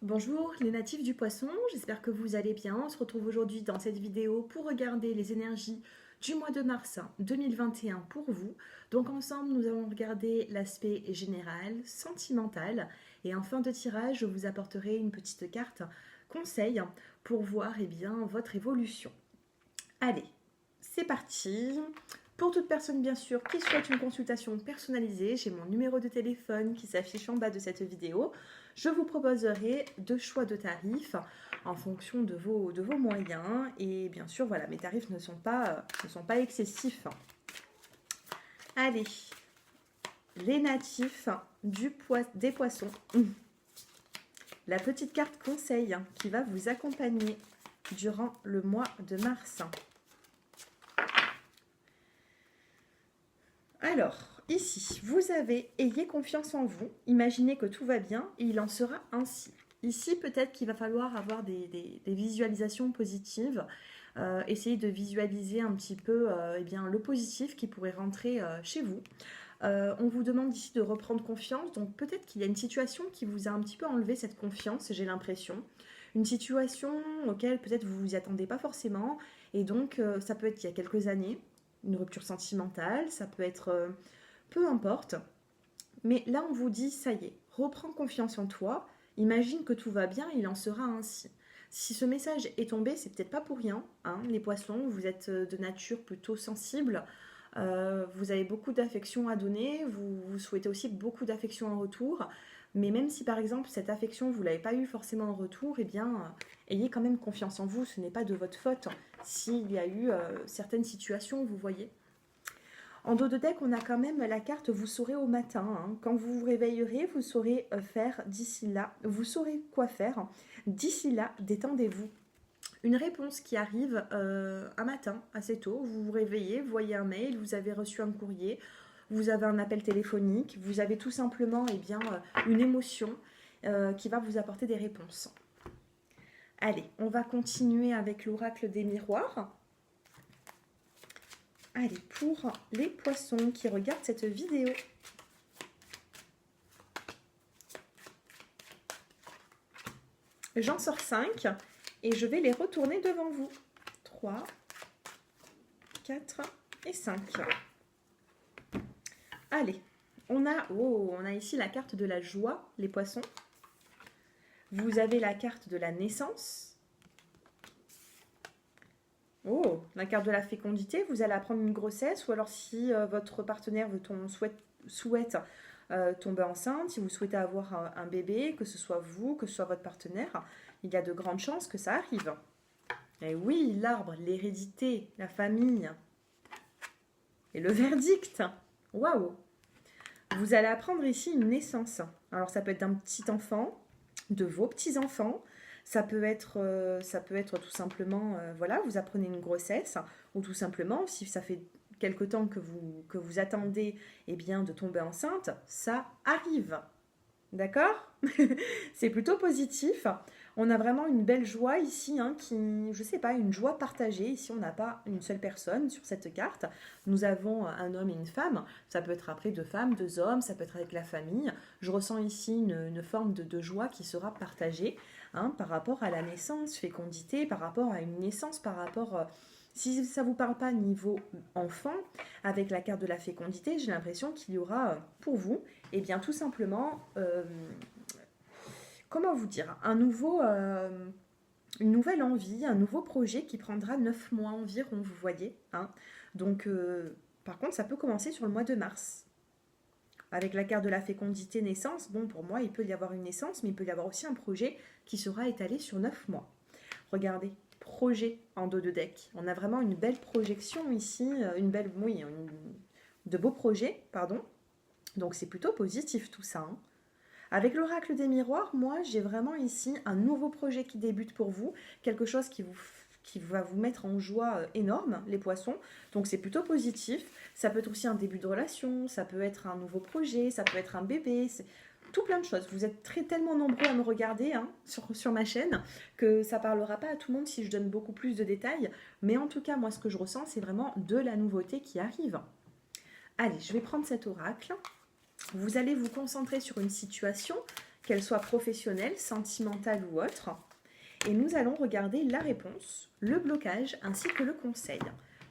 Bonjour les natifs du poisson, j'espère que vous allez bien. On se retrouve aujourd'hui dans cette vidéo pour regarder les énergies du mois de mars 2021 pour vous. Donc ensemble, nous allons regarder l'aspect général, sentimental. Et en fin de tirage, je vous apporterai une petite carte conseil pour voir bien, votre évolution. Allez, c'est parti. Pour toute personne bien sûr qui souhaite une consultation personnalisée, j'ai mon numéro de téléphone qui s'affiche en bas de cette vidéo. Je vous proposerai deux choix de tarifs en fonction de vos moyens. Et bien sûr, voilà, mes tarifs ne sont pas excessifs. Allez, les natifs des poissons. La petite carte conseil qui va vous accompagner durant le mois de mars. Alors, ici, vous avez « Ayez confiance en vous, imaginez que tout va bien et il en sera ainsi ». Ici, peut-être qu'il va falloir avoir des visualisations positives, essayer de visualiser un petit peu le positif qui pourrait rentrer chez vous. On vous demande ici de reprendre confiance, donc peut-être qu'il y a une situation qui vous a un petit peu enlevé cette confiance, j'ai l'impression. Une situation auquel peut-être vous ne vous y attendez pas forcément, et donc ça peut être il y a quelques années, une rupture sentimentale, ça peut être peu importe. Mais là, on vous dit, ça y est, reprends confiance en toi, imagine que tout va bien, il en sera ainsi. Si ce message est tombé, c'est peut-être pas pour rien, hein, les poissons, vous êtes de nature plutôt sensible, vous avez beaucoup d'affection à donner, vous souhaitez aussi beaucoup d'affection en retour, mais même si par exemple cette affection vous ne l'avez pas eu forcément en retour, ayez quand même confiance en vous, ce n'est pas de votre faute s'il y a eu certaines situations, vous voyez. En dos de deck, on a quand même la carte vous saurez au matin. Hein. Quand vous vous réveillerez, vous saurez faire d'ici là, vous saurez quoi faire. D'ici là, détendez-vous. Une réponse qui arrive un matin, assez tôt, vous vous réveillez, vous voyez un mail, vous avez reçu un courrier, vous avez un appel téléphonique, vous avez tout simplement une émotion qui va vous apporter des réponses. Allez, on va continuer avec l'oracle des miroirs. Allez, pour les poissons qui regardent cette vidéo. J'en sors 5 et je vais les retourner devant vous. 3, 4 et 5. Allez, on a ici la carte de la joie, les poissons. Vous avez la carte de la naissance. Oh, la carte de la fécondité, vous allez apprendre une grossesse, ou alors si votre partenaire souhaite tomber enceinte, si vous souhaitez avoir un bébé, que ce soit vous, que ce soit votre partenaire, il y a de grandes chances que ça arrive. Et oui, l'arbre, l'hérédité, la famille. Et le verdict. Waouh! Vous allez apprendre ici une naissance. Alors ça peut être d'un petit enfant, de vos petits-enfants, ça peut être tout simplement, voilà, vous apprenez une grossesse, ou tout simplement, si ça fait quelque temps que vous attendez de tomber enceinte, ça arrive. D'accord? C'est plutôt positif. On a vraiment une belle joie ici, hein, je sais pas, une joie partagée. Ici, on n'a pas une seule personne sur cette carte. Nous avons un homme et une femme. Ça peut être après deux femmes, deux hommes, ça peut être avec la famille. Je ressens ici une forme de joie qui sera partagée hein, par rapport à la naissance, fécondité, par rapport à une naissance, par rapport... si ça ne vous parle pas niveau enfant, avec la carte de la fécondité, j'ai l'impression qu'il y aura pour vous, tout simplement, comment vous dire, une nouvelle envie, un nouveau projet qui prendra 9 mois environ, vous voyez. Hein. Donc, par contre, ça peut commencer sur le mois de mars. Avec la carte de la fécondité naissance, bon, pour moi, il peut y avoir une naissance, mais il peut y avoir aussi un projet qui sera étalé sur 9 mois. Regardez, projet en dos de deck. On a vraiment une belle projection ici, de beaux projets, pardon. Donc, c'est plutôt positif tout ça. Hein. Avec l'oracle des miroirs, moi, j'ai vraiment ici un nouveau projet qui débute pour vous, quelque chose qui va vous mettre en joie énorme, les poissons. Donc, c'est plutôt positif. Ça peut être aussi un début de relation, ça peut être un nouveau projet, ça peut être un bébé, c'est tout plein de choses. Vous êtes tellement nombreux à me regarder hein, sur ma chaîne que ça ne parlera pas à tout le monde si je donne beaucoup plus de détails. Mais en tout cas, moi, ce que je ressens, c'est vraiment de la nouveauté qui arrive. Allez, je vais prendre cet oracle. Vous allez vous concentrer sur une situation qu'elle soit professionnelle, sentimentale ou autre. Et nous allons regarder la réponse, le blocage ainsi que le conseil.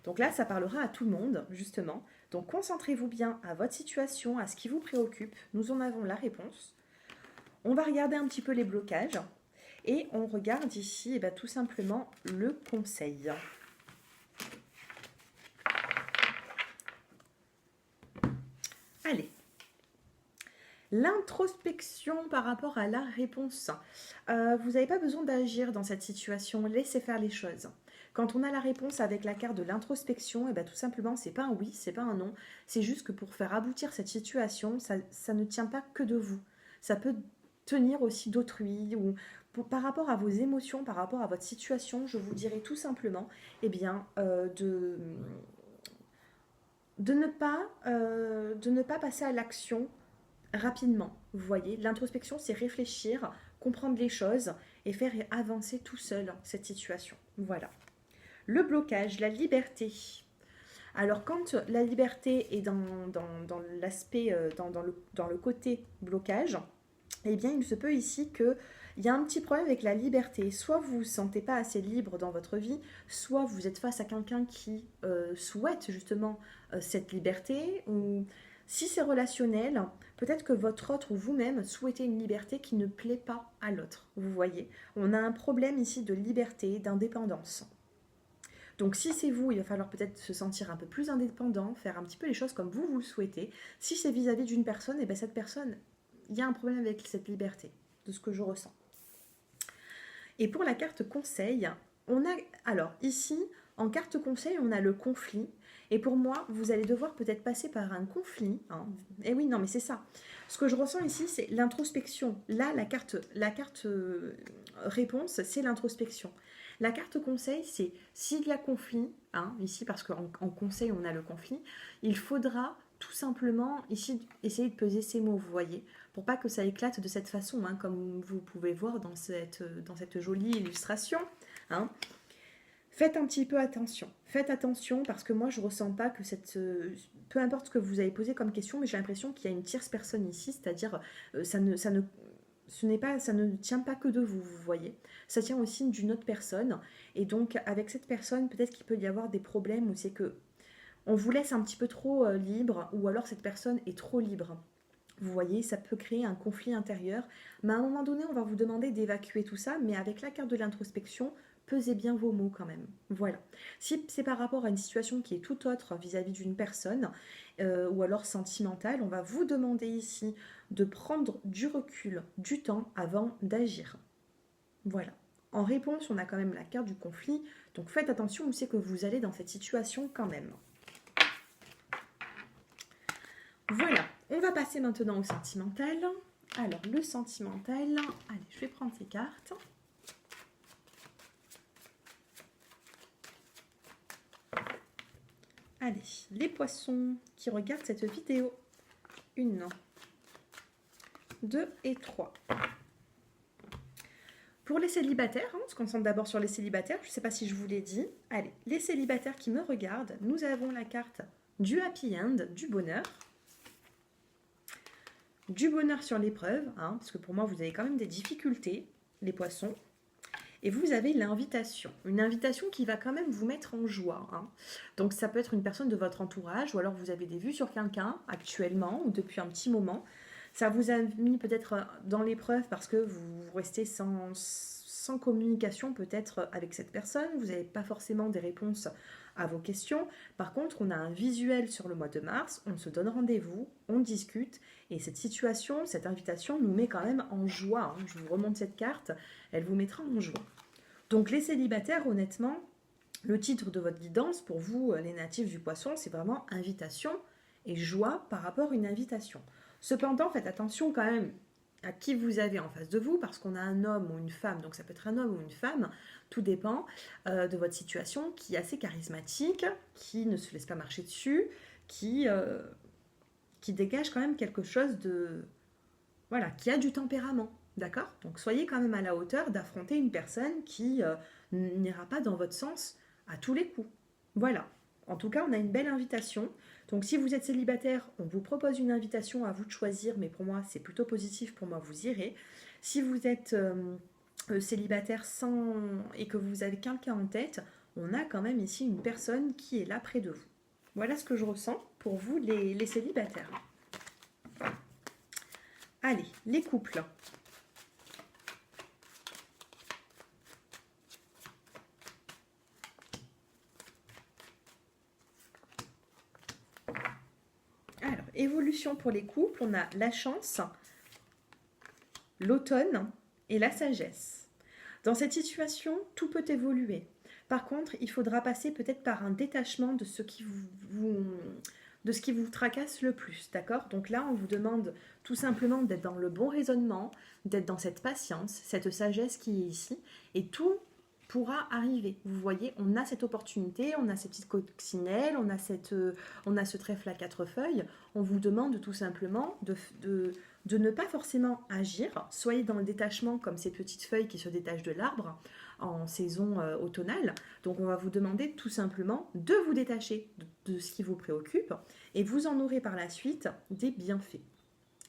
Donc là, ça parlera à tout le monde, justement. Donc concentrez-vous bien à votre situation, à ce qui vous préoccupe. Nous en avons la réponse. On va regarder un petit peu les blocages. Et on regarde ici eh bien, tout simplement le conseil. Allez. L'introspection par rapport à la réponse. Vous n'avez pas besoin d'agir dans cette situation, laissez faire les choses. Quand on a la réponse avec la carte de l'introspection, et bien tout simplement, c'est pas un oui, c'est pas un non. C'est juste que pour faire aboutir cette situation, ça ne tient pas que de vous. Ça peut tenir aussi d'autrui ou par rapport à vos émotions, par rapport à votre situation, je vous dirais tout simplement, eh bien, de ne pas passer à l'action rapidement. Vous voyez, l'introspection, c'est réfléchir, comprendre les choses et faire avancer tout seul cette situation. Voilà. Le blocage, la liberté. Alors, quand la liberté est dans l'aspect, dans le côté blocage, eh bien, il se peut ici qu'il y a un petit problème avec la liberté. Soit vous ne vous sentez pas assez libre dans votre vie, soit vous êtes face à quelqu'un qui souhaite justement cette liberté, ou si c'est relationnel, peut-être que votre autre ou vous-même souhaitez une liberté qui ne plaît pas à l'autre. Vous voyez, on a un problème ici de liberté, d'indépendance. Donc si c'est vous, il va falloir peut-être se sentir un peu plus indépendant, faire un petit peu les choses comme vous le souhaitez. Si c'est vis-à-vis d'une personne, et bien cette personne, il y a un problème avec cette liberté, de ce que je ressens. Et pour la carte conseil, on a, alors ici, en carte conseil, on a le conflit. Et pour moi, vous allez devoir peut-être passer par un conflit. Hein. Et oui, non, mais c'est ça. Ce que je ressens ici, c'est l'introspection. Là, la carte réponse, c'est l'introspection. La carte conseil, c'est s'il y a conflit, hein, ici, parce qu'en conseil, on a le conflit, il faudra tout simplement ici essayer de peser ces mots, vous voyez, pour pas que ça éclate de cette façon, hein, comme vous pouvez voir dans cette jolie illustration. Hein. Faites un petit peu attention. Faites attention parce que moi, je ne ressens pas que peu importe ce que vous avez posé comme question, mais j'ai l'impression qu'il y a une tierce personne ici, c'est-à-dire ça ne tient pas que de vous, vous voyez. Ça tient aussi d'une autre personne. Et donc, avec cette personne, peut-être qu'il peut y avoir des problèmes où c'est que on vous laisse un petit peu trop libre, ou alors cette personne est trop libre. Vous voyez, ça peut créer un conflit intérieur. Mais à un moment donné, on va vous demander d'évacuer tout ça, mais avec la carte de l'introspection, pesez bien vos mots quand même. Voilà. Si c'est par rapport à une situation qui est tout autre vis-à-vis d'une personne, ou alors sentimentale, on va vous demander ici de prendre du recul, du temps avant d'agir. Voilà. En réponse, on a quand même la carte du conflit, donc faites attention où c'est que vous allez dans cette situation quand même. Voilà, on va passer maintenant au sentimental. Alors, le sentimental, allez, je vais prendre ces cartes. Allez, les poissons qui regardent cette vidéo. 1, 2 et 3. Pour les célibataires, on se concentre d'abord sur les célibataires, je ne sais pas si je vous l'ai dit. Allez, les célibataires qui me regardent, nous avons la carte du happy end, du bonheur. Du bonheur sur l'épreuve, hein, parce que pour moi, vous avez quand même des difficultés, les poissons. Et vous avez l'invitation, une invitation qui va quand même vous mettre en joie. Hein. Donc ça peut être une personne de votre entourage, ou alors vous avez des vues sur quelqu'un actuellement, ou depuis un petit moment. Ça vous a mis peut-être dans l'épreuve parce que vous restez sans communication peut-être avec cette personne. Vous n'avez pas forcément des réponses à vos questions. Par contre, on a un visuel sur le mois de mars, on se donne rendez-vous, on discute. Et cette situation, cette invitation nous met quand même en joie. Hein. Je vous remonte cette carte, elle vous mettra en joie. Donc les célibataires, honnêtement, le titre de votre guidance, pour vous, les natifs du poisson, c'est vraiment invitation et joie par rapport à une invitation. Cependant, faites attention quand même à qui vous avez en face de vous, parce qu'on a un homme ou une femme, donc ça peut être un homme ou une femme, tout dépend de votre situation, qui est assez charismatique, qui ne se laisse pas marcher dessus, qui dégage quand même quelque chose de... Voilà, qui a du tempérament, d'accord? Donc soyez quand même à la hauteur d'affronter une personne qui n'ira pas dans votre sens à tous les coups. Voilà. En tout cas, on a une belle invitation. Donc si vous êtes célibataire, on vous propose une invitation, à vous de choisir, mais pour moi c'est plutôt positif, pour moi vous irez. Si vous êtes célibataire et que vous avez quelqu'un en tête, on a quand même ici une personne qui est là près de vous. Voilà ce que je ressens pour vous les célibataires. Allez, les couples. Alors, évolution pour les couples, on a la chance, l'automne et la sagesse. Dans cette situation, tout peut évoluer. Par contre, il faudra passer peut-être par un détachement de ce qui vous tracasse le plus, d'accord? Donc là, on vous demande tout simplement d'être dans le bon raisonnement, d'être dans cette patience, cette sagesse qui est ici, et tout pourra arriver. Vous voyez, on a cette opportunité, on a ces petites coccinelles, on a ce trèfle à 4 feuilles. On vous demande tout simplement de ne pas forcément agir. Soyez dans le détachement comme ces petites feuilles qui se détachent de l'arbre en saison automnale. Donc on va vous demander tout simplement de vous détacher de ce qui vous préoccupe et vous en aurez par la suite des bienfaits.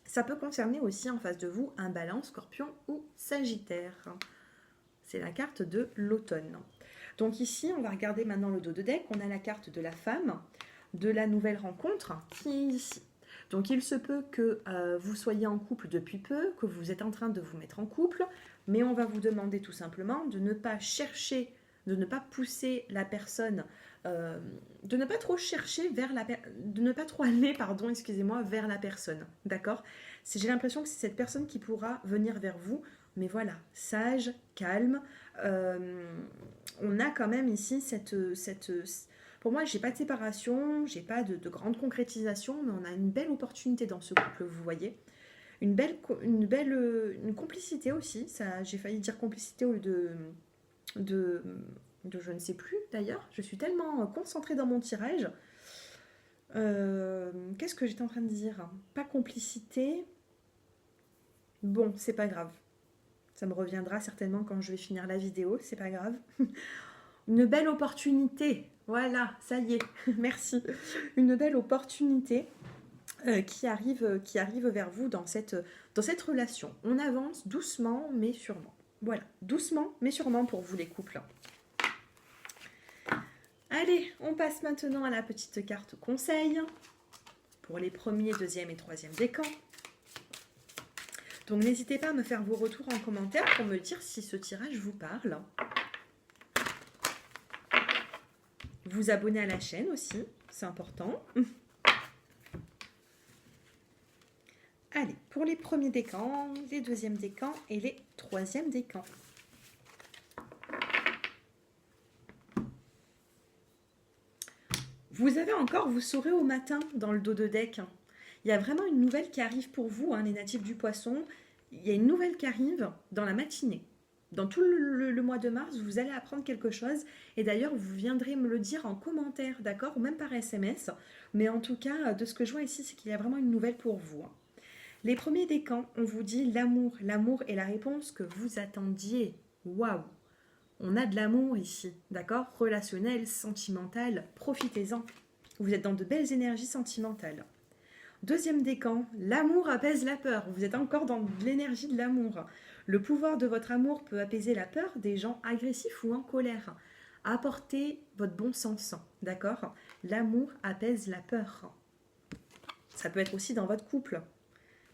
Ça peut concerner aussi en face de vous un Balance, Scorpion ou Sagittaire. C'est la carte de l'automne. Donc ici, on va regarder maintenant le dos de deck. On a la carte de la femme, de la nouvelle rencontre qui est ici. Donc il se peut que vous soyez en couple depuis peu, que vous êtes en train de vous mettre en couple, mais on va vous demander tout simplement de ne pas chercher, de ne pas pousser la personne, de ne pas trop chercher vers de ne pas trop aller, vers la personne, d'accord? J'ai l'impression que c'est cette personne qui pourra venir vers vous, mais voilà, sage, calme. On a quand même ici pour moi, j'ai pas de séparation, j'ai pas de grande concrétisation, mais on a une belle opportunité dans ce couple, vous voyez. Une complicité aussi. J'ai failli dire complicité au lieu de je ne sais plus d'ailleurs. Je suis tellement concentrée dans mon tirage. Qu'est-ce que j'étais en train de dire? Pas complicité. Bon, c'est pas grave. Ça me reviendra certainement quand je vais finir la vidéo, c'est pas grave. Une belle opportunité, voilà, ça y est, merci. Une belle opportunité qui arrive vers vous dans cette relation. On avance doucement mais sûrement. Voilà, doucement mais sûrement pour vous les couples. Allez, on passe maintenant à la petite carte conseil pour les premiers, deuxième et troisième décans. Donc n'hésitez pas à me faire vos retours en commentaire pour me dire si ce tirage vous parle. Vous abonner à la chaîne aussi, c'est important. Allez, pour les premiers décans, les deuxièmes décans et les troisièmes décans. Vous avez encore, vous saurez au matin dans le dos de deck. Il y a vraiment une nouvelle qui arrive pour vous, les natifs du poisson. Il y a une nouvelle qui arrive dans la matinée. Dans tout le mois de mars, vous allez apprendre quelque chose. Et d'ailleurs, vous viendrez me le dire en commentaire, d'accord? Ou même par SMS. Mais en tout cas, de ce que je vois ici, c'est qu'il y a vraiment une nouvelle pour vous. Les premiers décans, on vous dit l'amour. L'amour est la réponse que vous attendiez. Waouh! On a de l'amour ici, d'accord? Relationnel, sentimental, profitez-en. Vous êtes dans de belles énergies sentimentales. Deuxième décan, l'amour apaise la peur. Vous êtes encore dans l'énergie de l'amour. Le pouvoir de votre amour peut apaiser la peur des gens agressifs ou en colère. Apportez votre bon sens, d'accord? L'amour apaise la peur. Ça peut être aussi dans votre couple.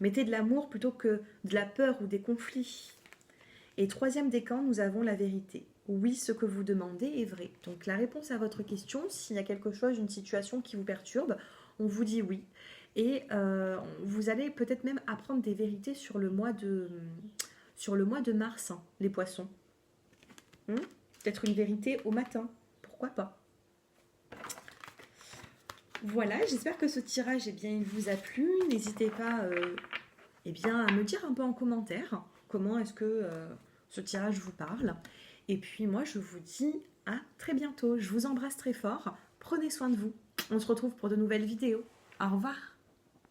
Mettez de l'amour plutôt que de la peur ou des conflits. Et troisième décan, nous avons la vérité. Oui, ce que vous demandez est vrai. Donc la réponse à votre question, s'il y a quelque chose, une situation qui vous perturbe, on vous dit oui. Et vous allez peut-être même apprendre des vérités sur le mois de mars, les poissons. Peut-être une vérité au matin, pourquoi pas. Voilà, j'espère que ce tirage il vous a plu. N'hésitez pas à me dire un peu en commentaire comment est-ce que ce tirage vous parle. Et puis moi, je vous dis à très bientôt. Je vous embrasse très fort. Prenez soin de vous. On se retrouve pour de nouvelles vidéos. Au revoir.